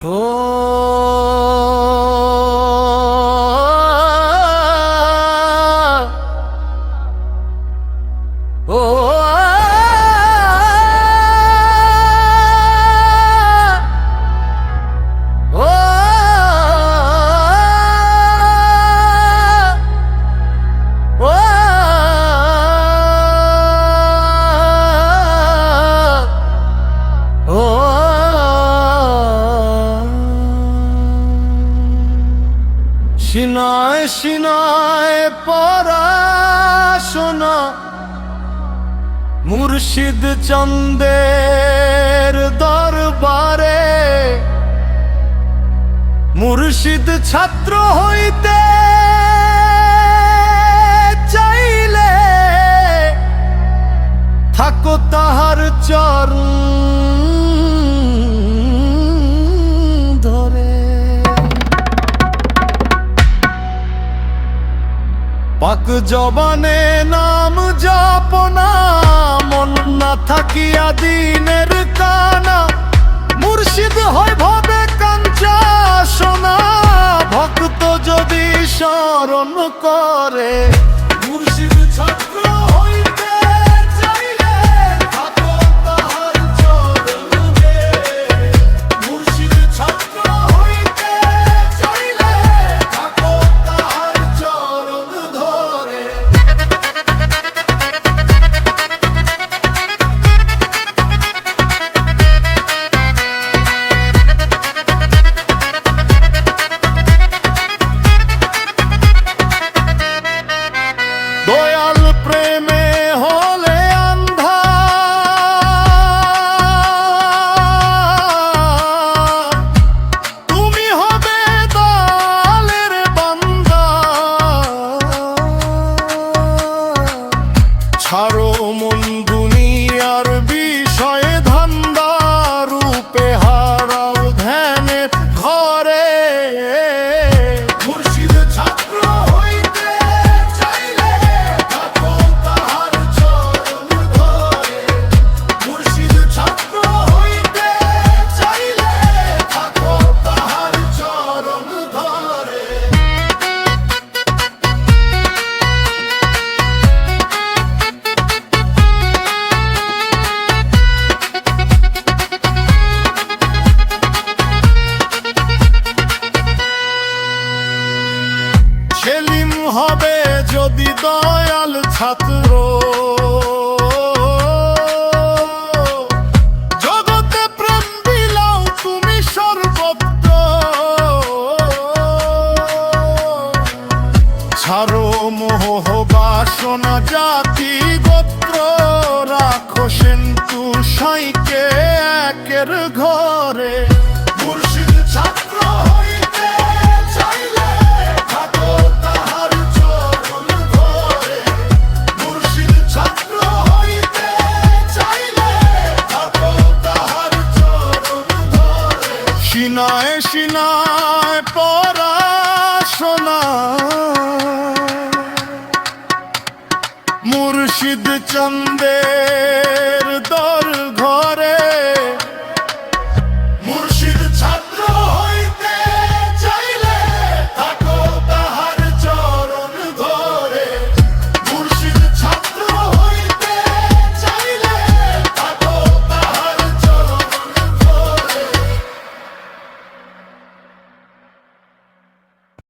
ও ও সিনায় সিনায় পড়াশোনা মুর্শিদ চন্দের দরবারে মুর্শিদ ছাত্র হইতে চাইলে থাকো তাহার চরণ পাক জবানে নাম জপনা মন না থাকিয়া দিনের কানা মুর্শিদ হয় ভবে কাঞ্চা সোনা ভক্ত যদি শরণ করে মুর্শিদ ছাত্র হইতে চাইলে থাকো তাহার চরণে মুর্শিদ ছাত্র হইতে চাইলে থাকো তাহার চরণ দয়াল প্রেমে হলে আন্ধা তুমি হবে দয়ালের বান্দা ছাড়ো মন দুনিয়ার বিষয়ে ধান্দা রূপে হারাও ধ্যানের ঘরে মুর্শিদ ছাত্র হইতে চাইলে থাকো তাহার চরণ ধরে মুর্শিদ ছাত্র হইতে চাইলে থাকো তাহার চরণ ধরে সেলিম হবে যদি দয়াল ছাত্র জগতে প্রেম বিলাও তুমি সর্বত্র ছাড়ো মোহ বাসনা জাতি গোত্র রাখো সেন্তু সাইকে একের ঘরে মুর্শিদ ছাত্র হইতে চাইলে থাকো তাহার চরণ ধরে মুর্শিদ ছাত্র হইতে চাইলে থাকো তাহার চরণ ধরে সিনায় সিনায় পড়াশোনা মুর্শিদ চন্দের